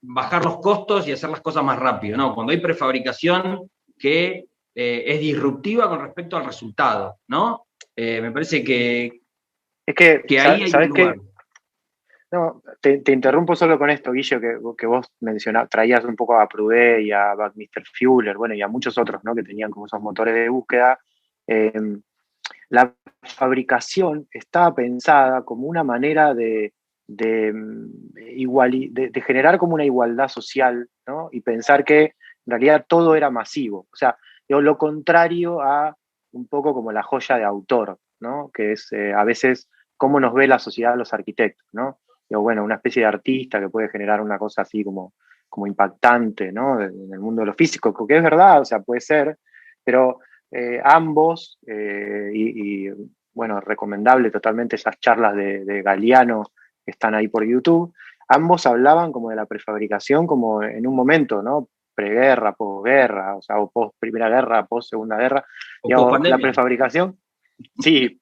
bajar los costos y hacer las cosas más rápido. No, cuando hay prefabricación que es disruptiva con respecto al resultado, ¿no? Me parece Es que, que ahí hay un ¿sabes lugar. qué? No, te interrumpo solo con esto, Guillo, que vos traías un poco a Prouvé y a Buckminster Fuller, bueno, y a muchos otros, ¿no? Que tenían como esos motores de búsqueda. la fabricación estaba pensada como una manera de generar como una igualdad social, ¿no? Y pensar que en realidad todo era masivo. O sea, lo contrario a un poco como la joya de autor, ¿no? Que es a veces cómo nos ve la sociedad los arquitectos, ¿no? Bueno, una especie de artista que puede generar una cosa así como impactante, ¿no? En el mundo de lo físico, que es verdad, o sea, puede ser, pero ambos, bueno, recomendable totalmente esas charlas de Galeano que están ahí por YouTube, ambos hablaban como de la prefabricación como en un momento, ¿no? Preguerra, posguerra, o sea, o post Primera Guerra, post Segunda Guerra. O Digamos, la pospandemia. prefabricación, sí,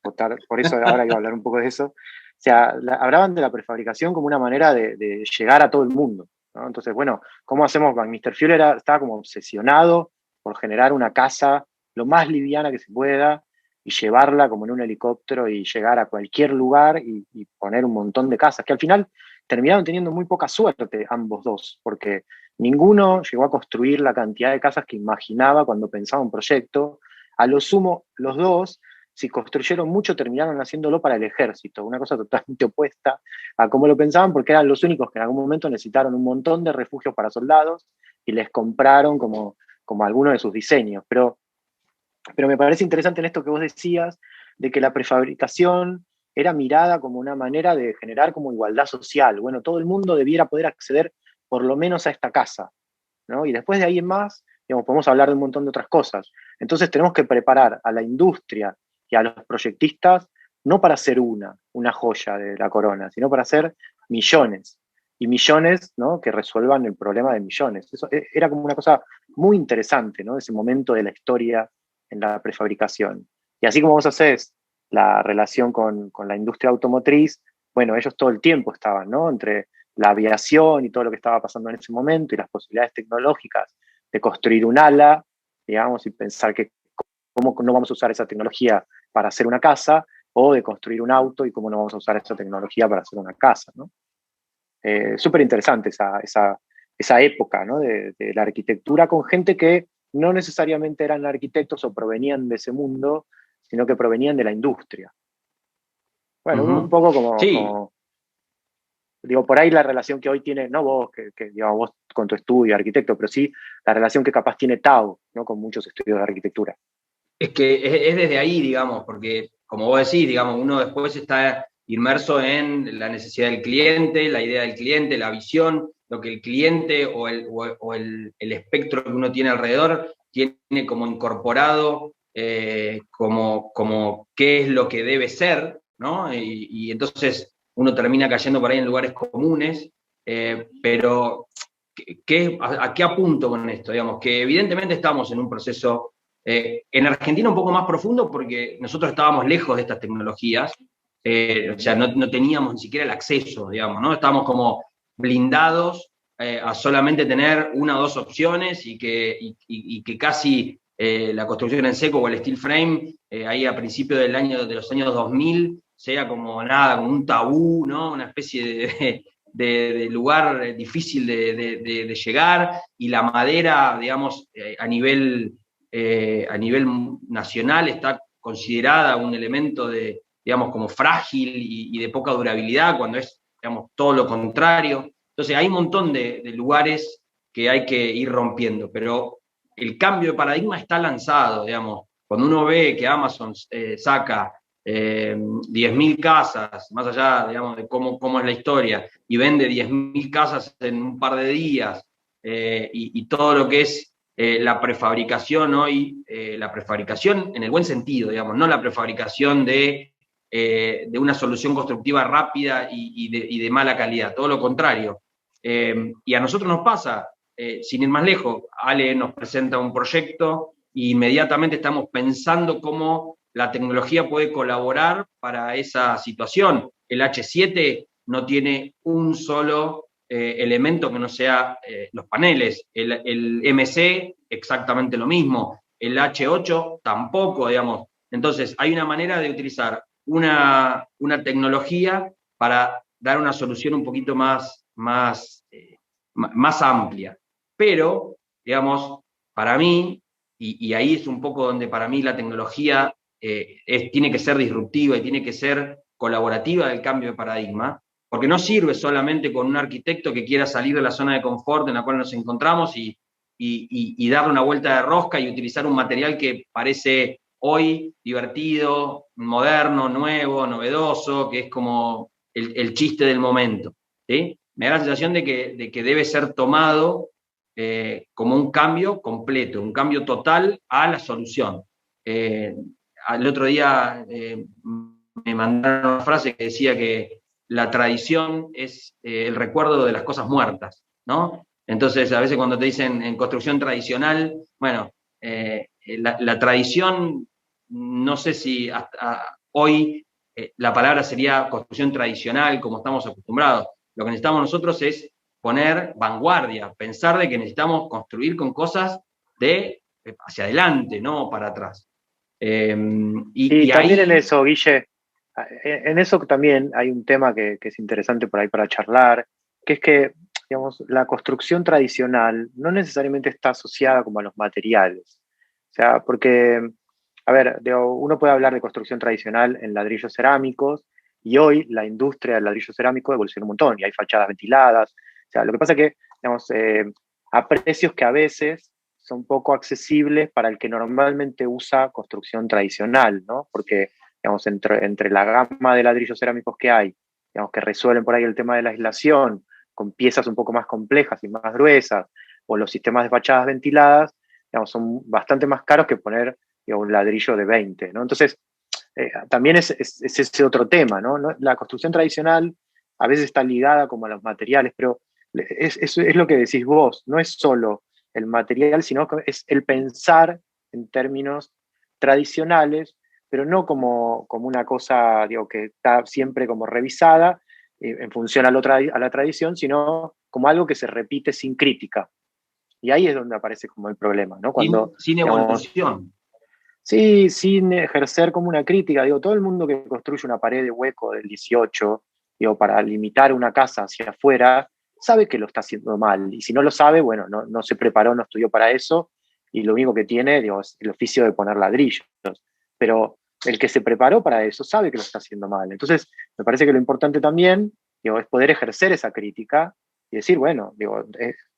por eso ahora iba a hablar un poco de eso. O sea, hablaban de la prefabricación como una manera de llegar a todo el mundo, ¿no? Entonces, bueno, ¿cómo hacemos? Mr. Fuel estaba como obsesionado por generar una casa lo más liviana que se pueda y llevarla como en un helicóptero y llegar a cualquier lugar y poner un montón de casas, que al final terminaron teniendo muy poca suerte ambos dos, porque ninguno llegó a construir la cantidad de casas que imaginaba cuando pensaba un proyecto. A lo sumo, los dos, si construyeron mucho, terminaron haciéndolo para el ejército, una cosa totalmente opuesta a cómo lo pensaban, porque eran los únicos que en algún momento necesitaron un montón de refugios para soldados y les compraron como algunos de sus diseños. Pero me parece interesante en esto que vos decías, de que la prefabricación era mirada como una manera de generar como igualdad social. Bueno, todo el mundo debiera poder acceder por lo menos a esta casa, ¿no? Y después de ahí en más, digamos, podemos hablar de un montón de otras cosas. Entonces tenemos que preparar a la industria y a los proyectistas no para hacer una joya de la corona, sino para hacer millones. Y millones, ¿no? Que resuelvan el problema de millones. Eso era como una cosa muy interesante, ¿no? Ese momento de la historia en la prefabricación. Y así como vos haces la relación con la industria automotriz, bueno, ellos todo el tiempo estaban, ¿no? Entre la aviación y todo lo que estaba pasando en ese momento y las posibilidades tecnológicas de construir un ala, digamos, y pensar que cómo no vamos a usar esa tecnología para hacer una casa, o de construir un auto y cómo no vamos a usar esa tecnología para hacer una casa, ¿no? Súper interesante esa época, ¿no? de la arquitectura con gente que no necesariamente eran arquitectos o provenían de ese mundo, sino que provenían de la industria. Bueno, un poco Sí, digo, por ahí la relación que hoy tiene, no vos, que digamos, vos con tu estudio arquitecto, pero sí la relación que capaz tiene Tao, ¿no? Con muchos estudios de arquitectura. es que es desde ahí, digamos, porque como vos decís, digamos, uno después está inmerso en la necesidad del cliente, la idea del cliente, la visión, lo que el cliente o el espectro que uno tiene alrededor tiene como incorporado, como qué es lo que debe ser, ¿no? Y entonces uno termina cayendo por ahí en lugares comunes, pero ¿a qué apunto con esto? Digamos, que evidentemente estamos en un proceso en Argentina un poco más profundo porque nosotros estábamos lejos de estas tecnologías, o sea, no teníamos ni siquiera el acceso, digamos, ¿no? Estábamos como blindados a solamente tener una o dos opciones y que casi la construcción en seco o el steel frame, ahí a principios de los años 2000, sea como nada, como un tabú, ¿no? Una especie de lugar difícil de llegar, y la madera, digamos, a nivel nacional está considerada un elemento digamos, como frágil y de poca durabilidad, cuando es, digamos, todo lo contrario. Entonces hay un montón de lugares que hay que ir rompiendo, pero el cambio de paradigma está lanzado, digamos. Cuando uno ve que Amazon saca 10.000 casas, más allá, digamos, de cómo es la historia, y vende 10.000 casas en un par de días, y todo lo que es la prefabricación hoy, la prefabricación en el buen sentido, digamos, no la prefabricación de una solución constructiva rápida y de mala calidad, todo lo contrario. Y a nosotros nos pasa, sin ir más lejos, Ale nos presenta un proyecto e inmediatamente estamos pensando cómo la tecnología puede colaborar para esa situación. El H7 no tiene un solo elemento que no sea los paneles. El MC, exactamente lo mismo. El H8 tampoco, digamos. Entonces, hay una manera de utilizar una tecnología para dar una solución un poquito más amplia. Pero, digamos, para mí, y ahí es un poco donde para mí la tecnología tiene que ser disruptiva y tiene que ser colaborativa del cambio de paradigma, porque no sirve solamente con un arquitecto que quiera salir de la zona de confort en la cual nos encontramos y darle una vuelta de rosca y utilizar un material que parece hoy divertido, moderno, nuevo, novedoso, que es como el chiste del momento. ¿Sí? Me da la sensación de que debe ser tomado como un cambio completo, un cambio total a la solución. El otro día me mandaron una frase que decía que la tradición es el recuerdo de las cosas muertas, ¿no? Entonces, a veces cuando te dicen en construcción tradicional, bueno, la tradición, no sé si hasta hoy la palabra sería construcción tradicional, como estamos acostumbrados. Lo que necesitamos nosotros es poner vanguardia, pensar de que necesitamos construir con cosas de hacia adelante, no para atrás. Y también en ahí... eso, Guille, en eso también hay un tema que es interesante por ahí para charlar, que es que, digamos, la construcción tradicional no necesariamente está asociada como a los materiales. O sea, porque, a ver, uno puede hablar de construcción tradicional en ladrillos cerámicos y hoy la industria del ladrillo cerámico evoluciona un montón y hay fachadas ventiladas. O sea, lo que pasa es que, digamos, a precios que a veces son poco accesibles para el que normalmente usa construcción tradicional, ¿no? Porque, digamos, entre la gama de ladrillos cerámicos que hay, digamos, que resuelven por ahí el tema de la aislación, con piezas un poco más complejas y más gruesas, o los sistemas de fachadas ventiladas, digamos, son bastante más caros que poner, digamos, un ladrillo de 20, ¿no? Entonces, también es ese otro tema, ¿no? La construcción tradicional a veces está ligada como a los materiales, pero es lo que decís vos, no es solo el material, sino que es el pensar en términos tradicionales, pero no como una cosa, digo, que está siempre como revisada en función a la tradición, sino como algo que se repite sin crítica. Y ahí es donde aparece como el problema, ¿no? Cuando, sin digamos, evolución. sí, sin ejercer como una crítica, digo, todo el mundo que construye una pared de hueco del 18, digo, para limitar una casa hacia afuera, sabe que lo está haciendo mal. Y si no lo sabe, bueno, no se preparó, no estudió para eso, y lo único que tiene, digo, es el oficio de poner ladrillos. Pero el que se preparó para eso sabe que lo está haciendo mal. Entonces, me parece que lo importante también, digo, es poder ejercer esa crítica y decir, bueno, digo,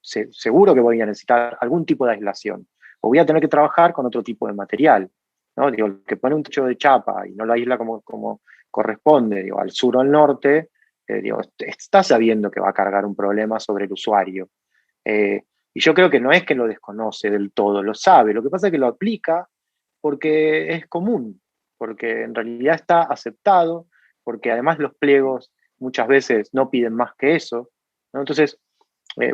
seguro que voy a necesitar algún tipo de aislación, o voy a tener que trabajar con otro tipo de material. ¿No? Digo, el que pone un techo de chapa y no lo aísla como corresponde, digo, al sur o al norte, digo, está sabiendo que va a cargar un problema sobre el usuario. Y yo creo que no es que lo desconoce del todo, lo sabe. Lo que pasa es que lo aplica porque es común, porque en realidad está aceptado, porque además los pliegos muchas veces no piden más que eso, ¿no? Entonces,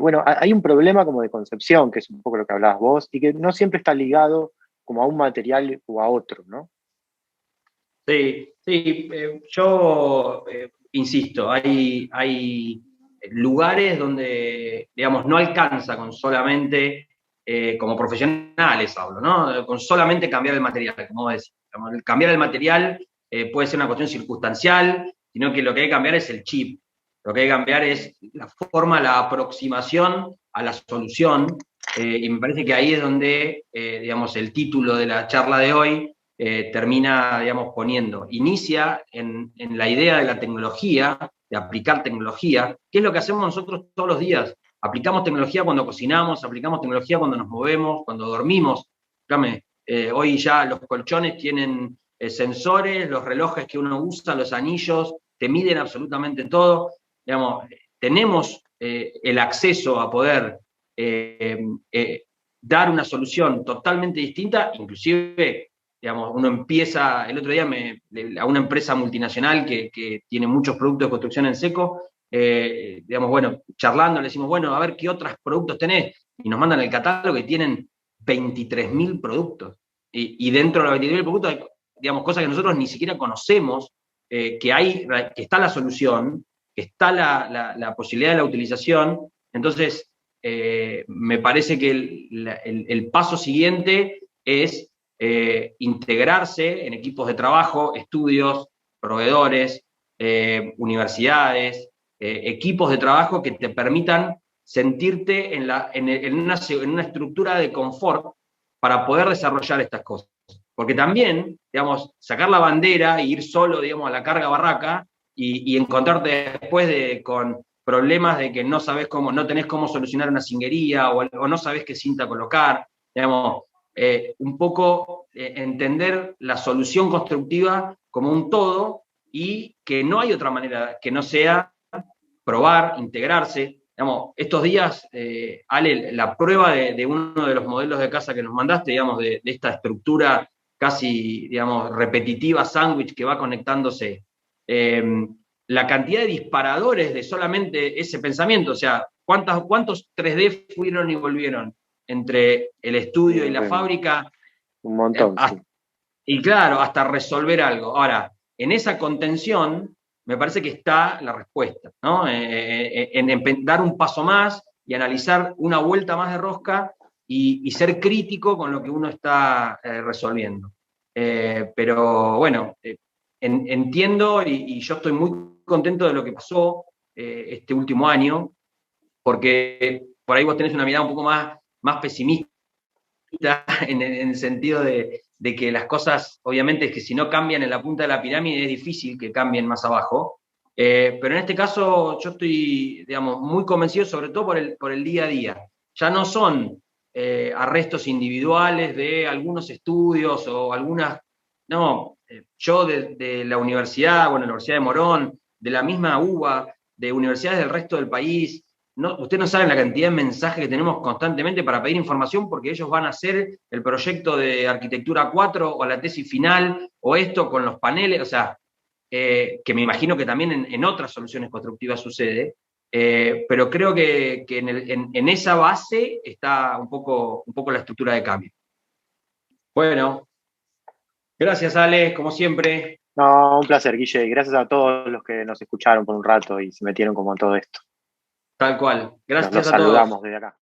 bueno, hay un problema como de concepción, que es un poco lo que hablabas vos, y que no siempre está ligado como a un material o a otro, ¿no? Sí, sí, yo insisto, hay lugares donde, digamos, no alcanza con solamente, como profesionales hablo, ¿no? Con solamente cambiar el material, como decís. Cambiar el material puede ser una cuestión circunstancial, sino que lo que hay que cambiar es el chip. Lo que hay que cambiar es la forma, la aproximación a la solución, y me parece que ahí es donde, digamos, el título de la charla de hoy termina, digamos, inicia en la idea de la tecnología, de aplicar tecnología, que es lo que hacemos nosotros todos los días. Aplicamos tecnología cuando cocinamos, aplicamos tecnología cuando nos movemos, cuando dormimos. Hoy ya los colchones tienen sensores, los relojes que uno usa, los anillos, te miden absolutamente todo. Digamos, tenemos el acceso a poder dar una solución totalmente distinta, inclusive, digamos, uno empieza, el otro día a una empresa multinacional que tiene muchos productos de construcción en seco, digamos, bueno, charlando, le decimos, bueno, a ver qué otros productos tenés, y nos mandan el catálogo y tienen 23.000 productos, y dentro de los 23.000 productos hay, digamos, cosas que nosotros ni siquiera conocemos, que está la solución, que está la posibilidad de la utilización. Entonces, me parece que el paso siguiente es integrarse en equipos de trabajo, estudios, proveedores, universidades, equipos de trabajo que te permitan sentirte en una estructura de confort para poder desarrollar estas cosas. Porque también, digamos, sacar la bandera e ir solo, digamos, a la carga barraca y encontrarte después con problemas de que no sabes cómo, no tenés cómo solucionar una cinguería o no sabés qué cinta colocar, digamos, un poco entender la solución constructiva como un todo y que no hay otra manera que no sea probar, integrarse. Digamos, estos días, Ale, la prueba de uno de los modelos de casa que nos mandaste, digamos, de esta estructura casi, digamos, repetitiva, sándwich que va conectándose, la cantidad de disparadores de solamente ese pensamiento, o sea, ¿cuántos 3D fueron y volvieron entre el estudio y la fábrica? Un montón, sí. Y claro, hasta resolver algo. Ahora, en esa contención me parece que está la respuesta, ¿no? En dar un paso más y analizar una vuelta más de rosca y ser crítico con lo que uno está resolviendo. Pero bueno, entiendo y yo estoy muy contento de lo que pasó este último año, porque por ahí vos tenés una mirada un poco más pesimista en el sentido de que las cosas, obviamente, es que si no cambian en la punta de la pirámide es difícil que cambien más abajo. Pero en este caso yo estoy, digamos, muy convencido, sobre todo por el día a día. Ya no son arrestos individuales de algunos estudios o algunas. No, yo de la universidad, bueno, la Universidad de Morón, de la misma UBA, de universidades del resto del país, no, ustedes no saben la cantidad de mensajes que tenemos constantemente para pedir información porque ellos van a hacer el proyecto de arquitectura 4 o la tesis final o esto con los paneles, o sea, que me imagino que también en otras soluciones constructivas sucede, pero creo que en esa base está un poco la estructura de cambio. Bueno, gracias Ale, como siempre. No, un placer, Guille, y gracias a todos los que nos escucharon por un rato y se metieron como en todo esto. Tal cual. Gracias Los a todos. saludamos desde acá.